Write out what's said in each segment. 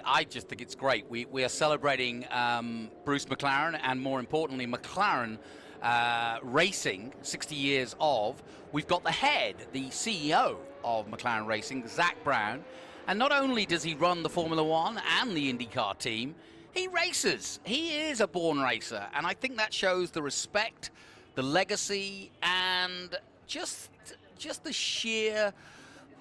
I just think it's great. We are celebrating Bruce McLaren, and more importantly, McLaren Racing, 60 years of. We've got the head, the CEO of McLaren Racing, Zak Brown, and not only does he run the Formula One and the IndyCar team, he races. He is a born racer, and I think that shows the respect, the legacy, and just the sheer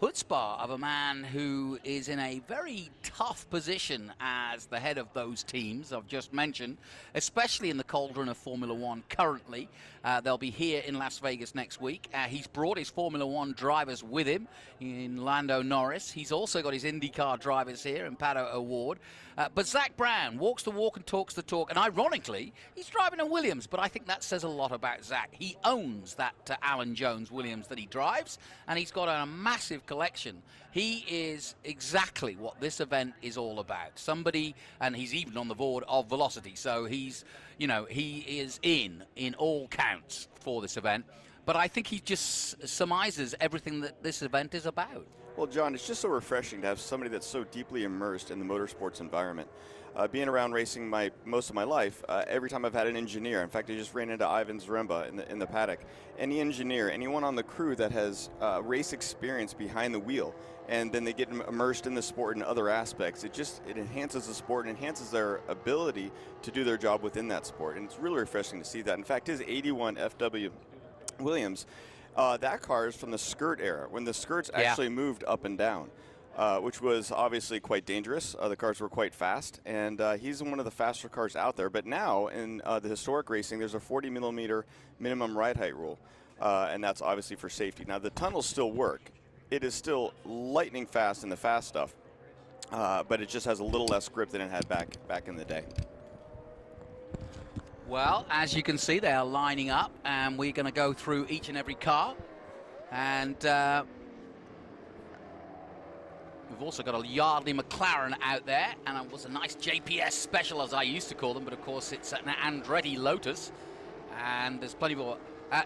chutzpah of a man who is in a very tough position as the head of those teams I've just mentioned, especially in the cauldron of Formula One currently. They'll be here in Las Vegas next week. He's brought his Formula One drivers with him in Lando Norris. He's also got his IndyCar drivers here in Pato O'Ward. But Zak Brown walks the walk and talks the talk, and ironically, he's driving a Williams, but I think that says a lot about Zak. He owns that Alan Jones Williams that he drives, and he's got a massive collection. He is exactly what this event is all about. Somebody, and he's even on the board of Velocity, so he's, he is in all counts for this event. But I think he just surmises everything that this event is about. Well, John, it's just so refreshing to have somebody that's so deeply immersed in the motorsports environment. Being around racing most of my life, every time I've had an engineer, in fact, I just ran into Ivan Zaremba in the paddock. Any engineer, anyone on the crew that has race experience behind the wheel, and then they get immersed in the sport in other aspects, it enhances the sport and enhances their ability to do their job within that sport. And it's really refreshing to see that. In fact, his 81 FW Williams, that car is from the skirt era, when the skirts actually moved up and down. Which was obviously quite dangerous. The cars were quite fast, and he's one of the faster cars out there. But now, in the historic racing, there's a 40-millimeter minimum ride height rule, and that's obviously for safety. Now, the tunnels still work. It is still lightning fast in the fast stuff, but it just has a little less grip than it had back in the day. Well, as you can see, they are lining up, and we're going to go through each and every car. And we've also got a Yardley McLaren out there, and it was a nice JPS special, as I used to call them, but of course it's an Andretti Lotus, and there's plenty more.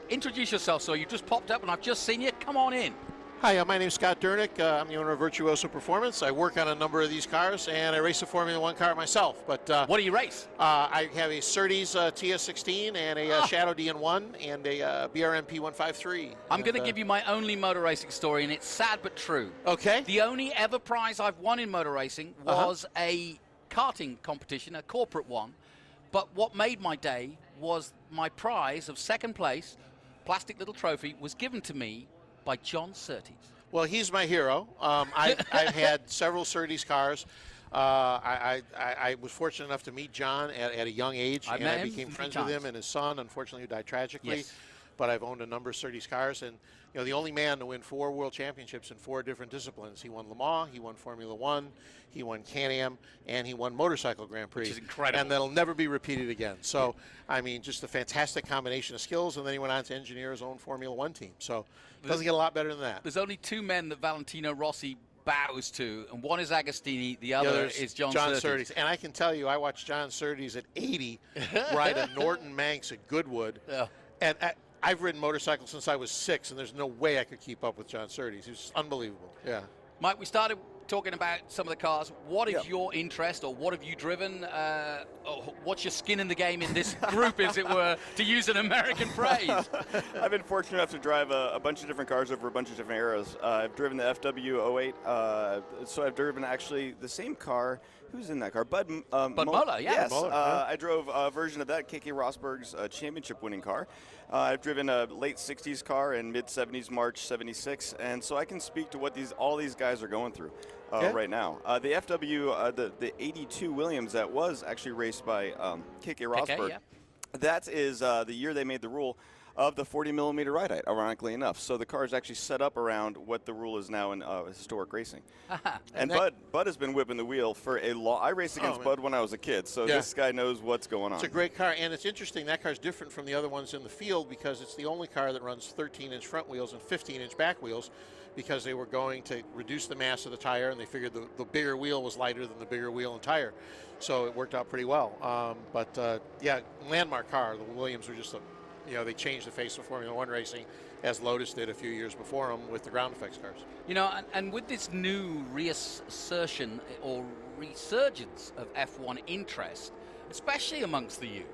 Introduce yourself, sir. You just popped up, and I've just seen you. Come on in. Hi, my name's Scott Durnick. I'm the owner of Virtuoso Performance. I work on a number of these cars, and I race a Formula One car myself. But what do you race? I have a Surtees TS16 and a Shadow DN1 and a BRM P153. I'm going to give you my only motor racing story, and it's sad but true. Okay. The only ever prize I've won in motor racing was a karting competition, a corporate one. But what made my day was my prize of second place, plastic little trophy, was given to me by John Surtees. Well, he's my hero. I've had several Surtees cars. I was fortunate enough to meet John at a young age, and I became friends with him and his son, unfortunately, who died tragically. Yes. But I've owned a number of Surtees cars, and the only man to win 4 world championships in 4 different disciplines. He won Le Mans, he won Formula One, he won Can-Am, and he won Motorcycle Grand Prix. Which is incredible. And that'll never be repeated again. So, I mean, just a fantastic combination of skills, and then he went on to engineer his own Formula One team. So, it doesn't get a lot better than that. There's only 2 men that Valentino Rossi bows to, and one is Agostini, the other is John Surtees. And I can tell you, I watched John Surtees at 80 ride a Norton Manx at Goodwood. Yeah. And I've ridden motorcycles since I was 6, and there's no way I could keep up with John Surtees. He was unbelievable. Yeah. Mike, we started talking about some of the cars. What is your interest, or what have you driven? Or what's your skin in the game in this group, as it were, to use an American phrase? I've been fortunate enough to drive a bunch of different cars over a bunch of different eras. I've driven the FW08, so I've driven actually the same car. Who's in that car? Bud Muller, yes. Muller, I drove a version of that, Keke Rosberg's championship-winning car. I've driven a late 60s car and mid-70s March 76, and so I can speak to what all these guys are going through right now. The FW, the 82 Williams that was actually raced by Keke Rosberg, that is the year they made the rule of the 40-millimeter ride height, ironically enough. So the car is actually set up around what the rule is now in historic racing. And Bud has been whipping the wheel for a long. I raced against Bud when I was a kid, so this guy knows what's going on. It's a great car, and it's interesting. That car's different from the other ones in the field because it's the only car that runs 13-inch front wheels and 15-inch back wheels, because they were going to reduce the mass of the tire, and they figured the bigger wheel was lighter than the bigger wheel and tire. So it worked out pretty well. Landmark car. The Williams were just You know, they changed the face of Formula One racing, as Lotus did a few years before them with the ground effects cars. You know, and with this new reassertion or resurgence of F1 interest, especially amongst the youth,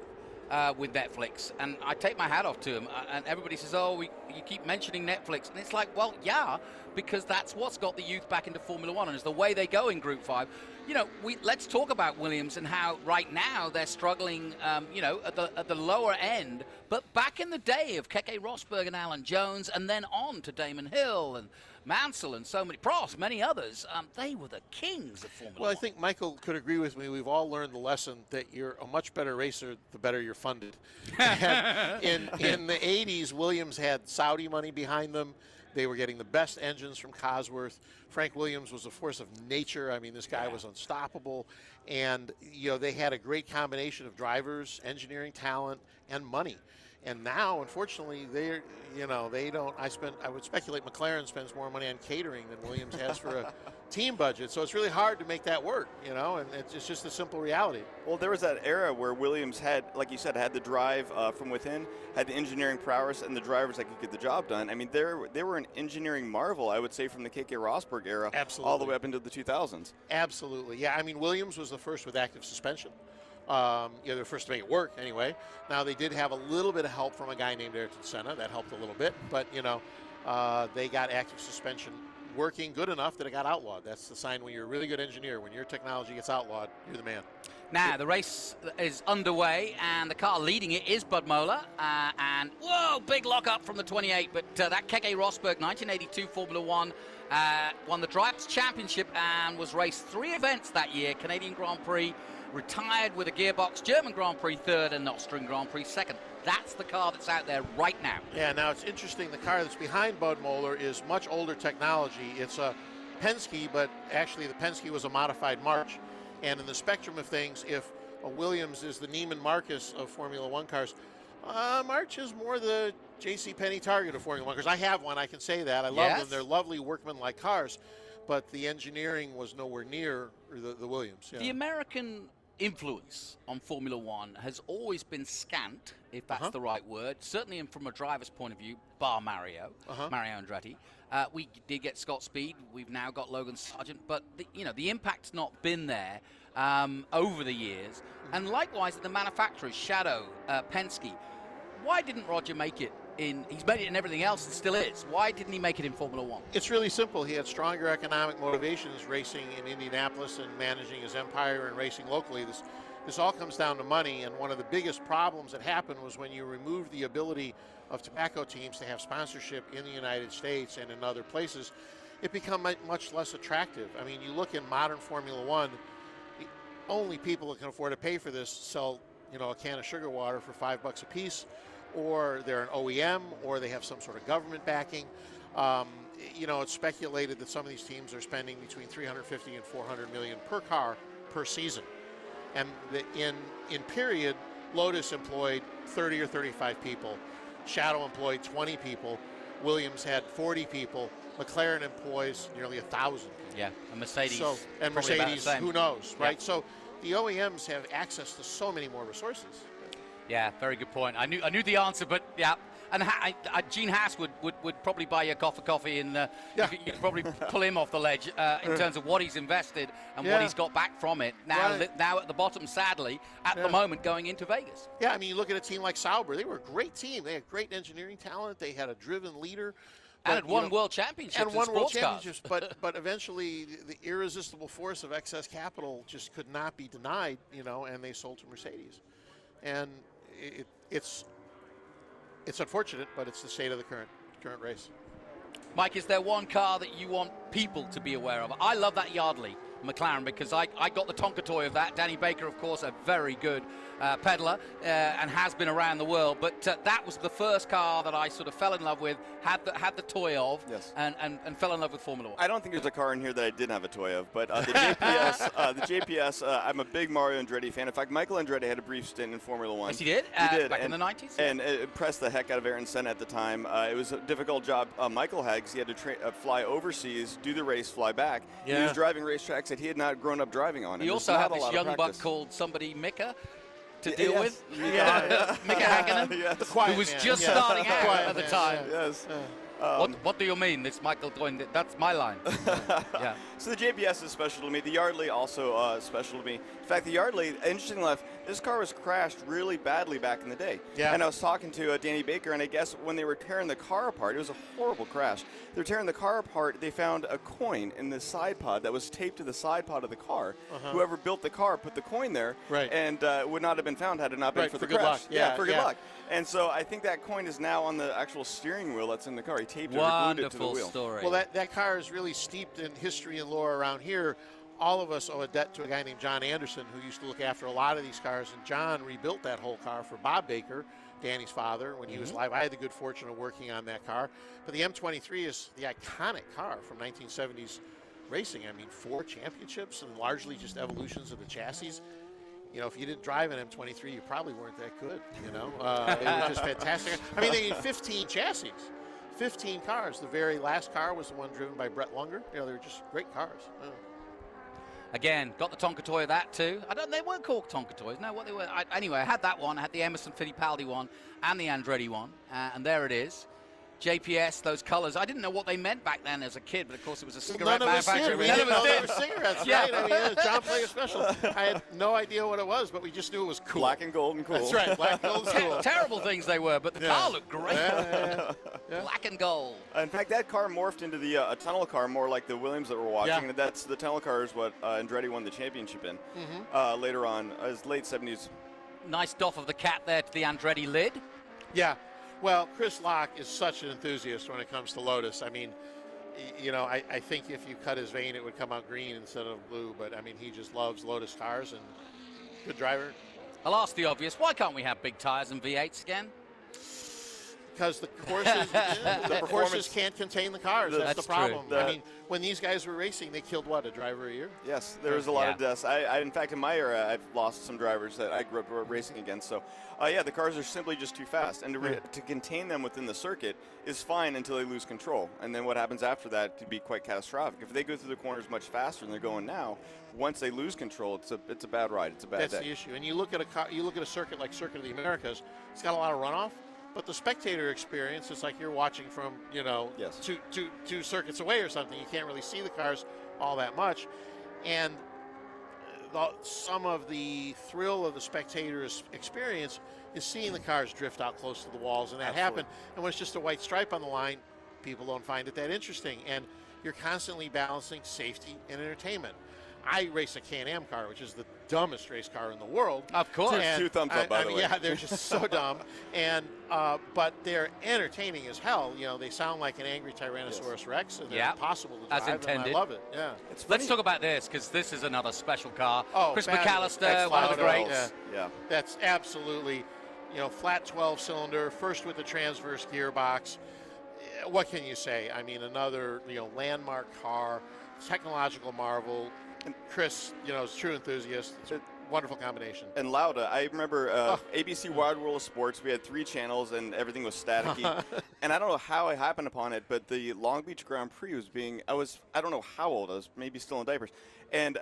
with Netflix, and I take my hat off to them, and everybody says, oh, you keep mentioning Netflix, and it's like, well, yeah, because that's what's got the youth back into Formula One, and it's the way they go in Group 5. You know, let's talk about Williams and how right now they're struggling, you know, at the lower end, but back in the day of Keke Rosberg and Alan Jones, and then on to Damon Hill and Mansell and so many, Prost, many others, they were the kings of Formula One. Well, I think Michael could agree with me. We've all learned the lesson that you're a much better racer the better you're funded. in the 80s, Williams had Saudi money behind them. They were getting the best engines from Cosworth. Frank Williams was a force of nature. I mean, this guy was unstoppable. And, you know, they had a great combination of drivers, engineering talent, and money. And now, unfortunately, they're, you know, they don't. I would speculate McLaren spends more money on catering than Williams has for a team budget. So it's really hard to make that work, you know, and it's just a simple reality. Well, there was that era where Williams had, like you said, had the drive from within, had the engineering prowess, and the drivers that could get the job done. I mean, they were an engineering marvel, I would say, from the Keke Rosberg era all the way up into the 2000s. Absolutely. Yeah, I mean, Williams was the first with active suspension. You know, they're the first to make it work anyway. Now, they did have a little bit of help from a guy named Ayrton Senna. That helped a little bit. But, you know, they got active suspension working good enough that it got outlawed. That's the sign when you're a really good engineer. When your technology gets outlawed, you're the man. Now, the race is underway, and the car leading it is Bud Moeller. And, whoa, big lock-up from the 28. But that Keke Rosberg 1982 Formula One won the Drivers' Championship and was raced 3 events that year. Canadian Grand Prix, retired with a gearbox, German Grand Prix 3rd, and Austrian Grand Prix 2nd. That's the car that's out there right now. Yeah, now it's interesting. The car that's behind Bud Moeller is much older technology. It's a Penske, but actually the Penske was a modified March. And in the spectrum of things, if a Williams is the Neiman Marcus of Formula One cars, March is more the JCPenney Target of Formula One cars. I have one, I can say that. I love them. They're lovely workmanlike cars, but the engineering was nowhere near the Williams. Yeah. The American influence on Formula One has always been scant, if that's the right word, certainly from a driver's point of view, bar Mario Andretti. We did get Scott Speed, we've now got Logan Sargent, but the impact's not been there over the years. And likewise, the manufacturers, Shadow, Penske, why didn't Roger make it he's made it in everything else and still is. Why didn't he make it in Formula One? It's really simple. He had stronger economic motivations racing in Indianapolis and managing his empire and racing locally. This all comes down to money, and one of the biggest problems that happened was when you removed the ability of tobacco teams to have sponsorship in the United States and in other places, it became much less attractive. I mean, you look in modern Formula One, the only people that can afford to pay for this sell, a can of sugar water for $5 a piece, or they're an OEM, or they have some sort of government backing. It's speculated that some of these teams are spending between $350 and $400 million per car per season. And in period, Lotus employed 30 or 35 people. Shadow employed 20 people. Williams had 40 people. McLaren employs nearly 1,000 people. Yeah, and Mercedes. Mercedes, who knows, right? So the OEMs have access to so many more resources. Yeah, very good point. I knew the answer, but yeah. And Gene Haas would probably buy you a cup of coffee, and you could probably pull him off the ledge in terms of what he's invested and what he's got back from it. Now at the bottom, sadly, at the moment, going into Vegas. Yeah, I mean, you look at a team like Sauber. They were a great team. They had great engineering talent. They had a driven leader. And had won world championships and won world championships, but eventually the irresistible force of excess capital just could not be denied, and they sold to Mercedes. And it's unfortunate, but it's the state of the current race. Mike, is there one car that you want people to be aware of? I love that Yardley McLaren because I got the Tonka toy of that. Danny Baker, of course, a very good peddler and has been around the world. But that was the first car that I sort of fell in love with, had the toy of, and fell in love with Formula One. I don't think there's a car in here that I didn't have a toy of, but the JPS, I'm a big Mario Andretti fan. In fact, Michael Andretti had a brief stint in Formula One. Yes, he did. He did. Back in the 90s. And it impressed the heck out of Ayrton Senna at the time. It was a difficult job Michael had because he had to fly overseas, do the race, fly back. Yeah. He was driving racetracks that he had not grown up driving on. He also had this young buck called somebody Mika. to deal with. Yeah. Mika Hakkinen, Yes. who was just starting out at the time. Yes. What do you mean? This Michael going? That's my line. Yeah. So the JBS is special to me. The Yardley also special to me. In fact, the Yardley, interesting enough, this car was crashed really badly back in the day. Yeah. And I was talking to Danny Baker, and I guess when they were tearing the car apart, it was a horrible crash. They were tearing the car apart. They found a coin in the side pod that was taped to the side pod of the car. Whoever built the car put the coin there, and it would not have been found had it not been for the good crash. luck. Yeah, for good luck. And so I think that coin is now on the actual steering wheel that's in the car. He taped it or glued it to the wheel. Story. Well, that car is really steeped in history and lore around here. All of us owe a debt to a guy named John Anderson, who used to look after a lot of these cars, and John rebuilt that whole car for Bob Baker, Danny's father, when he was alive. I had the good fortune of working on that car. But the M23 is the iconic car from 1970s racing. I mean, 4 championships and largely just evolutions of the chassis. You know, if you didn't drive an M23, you probably weren't that good, you know. They were just fantastic. I mean, they had 15 chassis, 15 cars. The very last car was the one driven by Brett Lunger. You know, they were just great cars. Again, got the Tonka toy of that too. They weren't called Tonka toys. No, what they were. Anyway, I had that one. I had the Emerson Fittipaldi one and the Andretti one, and there it is. JPS, those colors. I didn't know what they meant back then as a kid, but of course it was a cigarette manufacturer. None of us did. They were cigarettes, right? I mean, it was John Player Special. I had no idea what it was, but we just knew it was cool. Black and gold and cool. That's right, black and gold and cool. Terrible things they were, but the car looked great. Black and gold. In fact, that car morphed into the a tunnel car, more like the Williams that we're watching. That's the tunnel car is what Andretti won the championship in later on, as late 70s. Nice doff of the cat there to the Andretti lid. Yeah. Well, Chris Locke is such an enthusiast when it comes to Lotus. I mean, you know, I think if you cut his vein, it would come out green instead of blue. But, I mean, he just loves Lotus cars and good driver. I'll ask the obvious. Why can't we have big tires and V8s again? Because the courses can't contain the cars. That's the problem. I mean, when these guys were racing, they killed, what, a driver a year? Yes, there was a lot of deaths. In fact, in my era, I've lost some drivers that I grew up racing against. So, the cars are simply just too fast. And to contain them within the circuit is fine until they lose control. And then what happens after that could be quite catastrophic. If they go through the corners much faster than they're going now, once they lose control, it's a bad ride. It's a bad day. That's the issue. And you look at a circuit like Circuit of the Americas, it's got a lot of runoff. But the spectator experience is like you're watching from, you know, two circuits away or something. You can't really see the cars all that much. And some of the thrill of the spectator's experience is seeing the cars drift out close to the walls, and that happened. And when it's just a white stripe on the line, people don't find it that interesting. And you're constantly balancing safety and entertainment. I race a Can-Am car, which is the dumbest race car in the world. Of course. And 2 thumbs up, by the way. Yeah, they're just so dumb. And but they're entertaining as hell. You know, they sound like an angry Tyrannosaurus Rex, and they're impossible to drive. As intended. And I love it. Yeah. Let's talk about this, because this is another special car. Chris fabulous. McAllister, one of the greats. Yeah. That's absolutely, you know, flat 12-cylinder, first with the transverse gearbox. What can you say? I mean, another, you know, landmark car, technological marvel. And Chris, you know, is a true enthusiast. It's a wonderful combination. And Lauda, I remember ABC Wide World of Sports. We had 3 channels, and everything was staticky. And I don't know how I happened upon it, but the Long Beach Grand Prix was I don't know how old I was, maybe still in diapers. And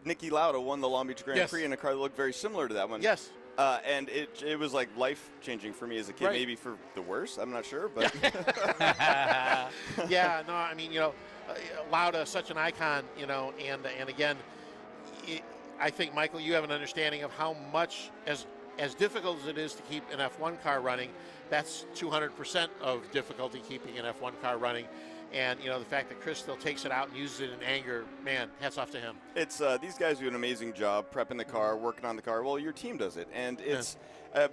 Niki Lauda won the Long Beach Grand Prix in a car that looked very similar to that one. Yes. And it was like life-changing for me as a kid, maybe for the worse. I'm not sure, but yeah, no, I mean, you know, Lauda, such an icon, you know, and again, I think, Michael, you have an understanding of how much, as difficult as it is to keep an F1 car running, that's 200% of difficulty keeping an F1 car running. And, you know, the fact that Chris still takes it out and uses it in anger, man, hats off to him. It's these guys do an amazing job prepping the car, working on the car. Well, your team does it. And it's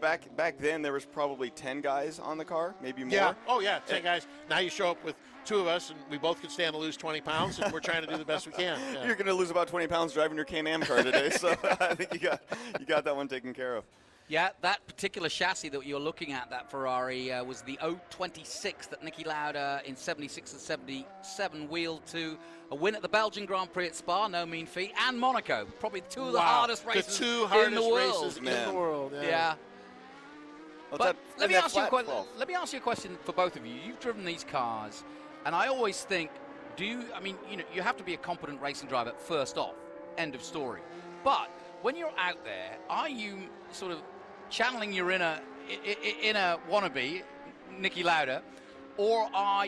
back then there was probably 10 guys on the car, maybe more. Yeah. Oh, yeah, 10 guys. Now you show up with 2 of us, and we both could stand to lose 20 pounds, and we're trying to do the best we can. Yeah. You're going to lose about 20 pounds driving your Can-Am car today, so I think you got that one taken care of. Yeah, that particular chassis that you're looking at, that Ferrari, was the 026 that Niki Lauda in 76 and 77 wheeled to a win at the Belgian Grand Prix at Spa, no mean feat, and Monaco, probably 2 of the hardest races in the world. races in the world. Yeah. Well, but let me ask you a question for both of you. You've driven these cars, and I always think, you have to be a competent racing driver first off, end of story. But when you're out there, are you sort of channeling your inner wannabe, Nicky Lauda, or are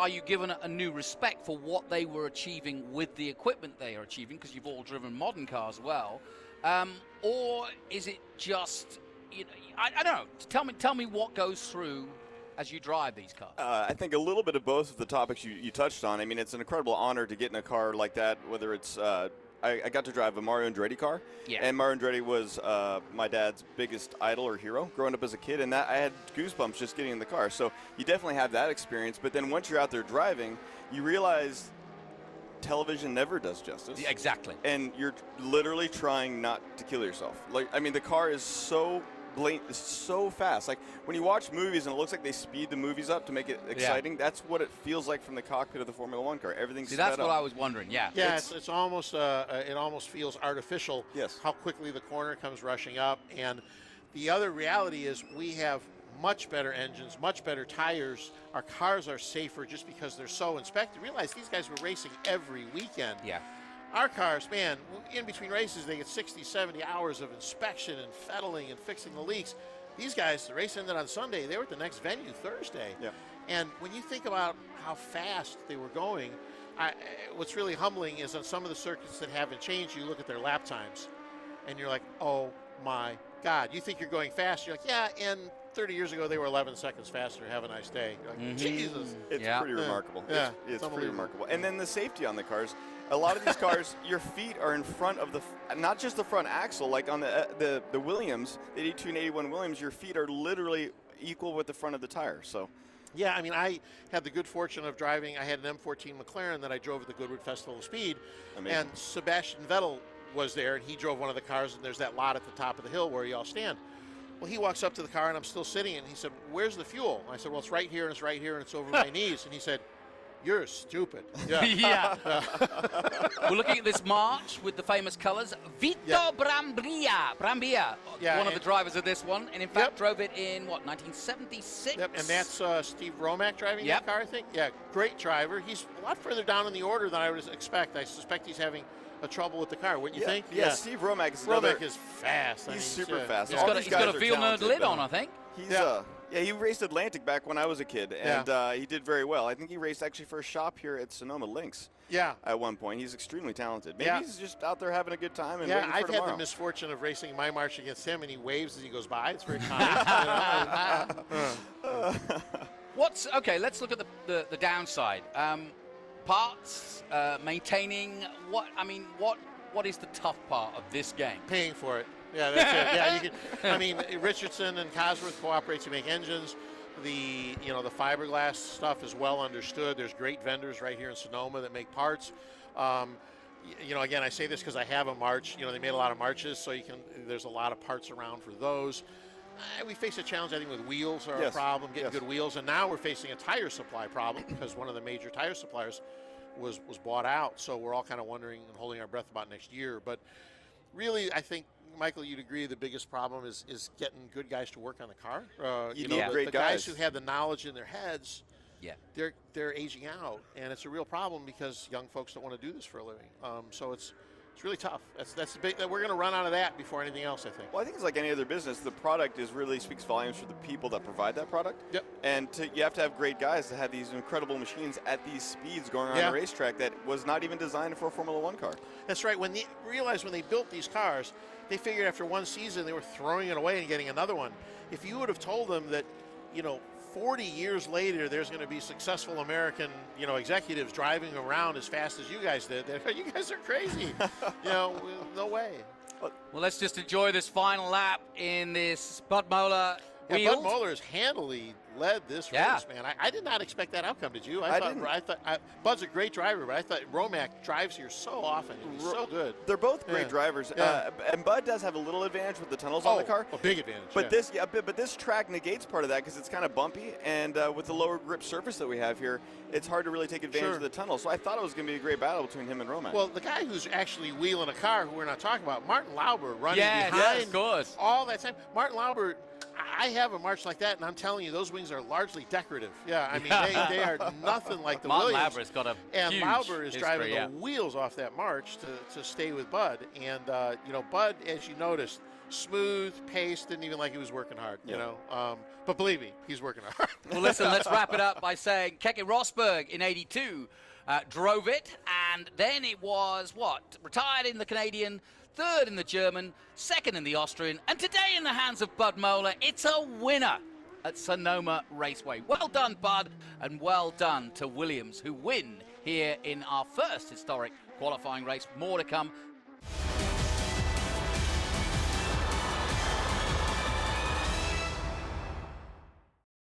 you given a new respect for what they were achieving with the equipment they are achieving, because you've all driven modern cars well, or is it just, I don't know. Tell me what goes through as you drive these cars. I think a little bit of both of the topics you touched on. I mean, it's an incredible honor to get in a car like that, whether it's I got to drive a Mario Andretti car, and Mario Andretti was my dad's biggest idol or hero growing up as a kid, and that I had goosebumps just getting in the car. So you definitely have that experience, but then once you're out there driving, you realize television never does justice. Yeah, exactly. And you're literally trying not to kill yourself. Like, I mean, the car is so it's so fast. Like when you watch movies and it looks like they speed the movies up to make it exciting, that's what it feels like from the cockpit of the Formula One car. Everything's sped that's up. what I was wondering. Yeah, it's almost it almost feels artificial. Yes. How quickly the corner comes rushing up, and the other reality is we have much better engines, much better tires. Our cars are safer just because they're so inspected. Realize these guys were racing every weekend. Yeah. Our cars, man, in between races, they get 60, 70 hours of inspection and fettling and fixing the leaks. These guys, the race ended on Sunday. They were at the next venue Thursday. Yeah. And when you think about how fast they were going, what's really humbling is on some of the circuits that haven't changed, you look at their lap times, and you're like, oh, my God. You think you're going fast. You're like, yeah, and 30 years ago, they were 11 seconds faster. Have a nice day. You're like, Jesus. It's pretty remarkable. Yeah. It's pretty remarkable. And then the safety on the cars. A lot of these cars, your feet are in front of not just the front axle, like on the Williams, the 82 and 81 Williams, your feet are literally equal with the front of the tire. So, yeah, I mean, I had the good fortune of driving. I had an M14 McLaren that I drove at the Goodwood Festival of Speed. Amazing. And Sebastian Vettel was there, and he drove one of the cars, and there's that lot at the top of the hill where you all stand. Well, he walks up to the car, and I'm still sitting, and he said, where's the fuel? And I said, well, it's right here, and it's right here, and it's over my knees. And he said, you're stupid. Yeah. We're looking at this March with the famous colors. Vito Brambilla, one of the drivers of this one, and in fact drove it in, 1976? Yep, and that's Steve Romack driving that car, I think. Yeah, great driver. He's a lot further down in the order than I would expect. I suspect he's having a trouble with the car, wouldn't you think? Yeah, Steve Romack is is fast. He's super fast. He's got a field nerd lid on, I think. He raced Atlantic back when I was a kid, and he did very well. I think he raced actually for a shop here at Sonoma Links. Yeah. At one point, he's extremely talented. Maybe he's just out there having a good time and waiting for I've tomorrow. had the misfortune of racing my march against him, and he waves as he goes by. It's very kind. Okay? Let's look at the downside. Parts, maintaining. What is the tough part of this game? Paying for it. Yeah, that's it. Yeah, you can. I mean, Richardson and Cosworth cooperate to make engines. The fiberglass stuff is well understood. There's great vendors right here in Sonoma that make parts. Again, I say this because I have a March. They made a lot of Marches, so there's a lot of parts around for those. We face a challenge, I think, with wheels are a problem, getting good wheels, and now we're facing a tire supply problem because one of the major tire suppliers was bought out. So we're all kind of wondering and holding our breath about next year. But really, I think, Michael, you'd agree the biggest problem is getting good guys to work on the car. Great the guys who have the knowledge in their heads, they're aging out, and it's a real problem because young folks don't want to do this for a living. So it's really tough. That's the big. We're going to run out of that before anything else, I think. Well, I think it's like any other business. The product really speaks volumes for the people that provide that product. Yep. And you have to have great guys to have these incredible machines at these speeds going on a racetrack that was not even designed for a Formula One car. That's right. When they built these cars, they figured after one season they were throwing it away and getting another one. If you would have told them that, 40 years later there's going to be successful American, executives driving around as fast as you guys did, you guys are crazy. No way. Well, let's just enjoy this final lap in this Bud Moeller wheels. Bud Moeller has handily led this race, man. I did not expect that outcome. Did you? I thought Bud's a great driver, but I thought Romack drives here so often. He's so good. They're both great drivers, and Bud does have a little advantage with the tunnels on the car. A big advantage. But this track negates part of that because it's kind of bumpy, and with the lower grip surface that we have here, it's hard to really take advantage of the tunnel. So I thought it was going to be a great battle between him and Romack. Well, the guy who's actually wheeling a car, who we're not talking about, Martin Lauber, running behind all that time. Martin Lauber. I have a March like that, and I'm telling you, those wings are largely decorative. Yeah, I mean, they are nothing like the Williams. Lauber's got a and huge Lauber is history, driving the wheels off that March to stay with Bud. And, Bud, as you noticed, smooth pace. Didn't even like he was working hard, you know. But believe me, he's working hard. Well, listen, let's wrap it up by saying Keke Rosberg in 82 drove it, and then it was, retired in the Canadian, third in the German, second in the Austrian, and today in the hands of Bud Moeller, it's a winner at Sonoma Raceway. Well done, Bud, and well done to Williams, who win here in our first historic qualifying race. More to come.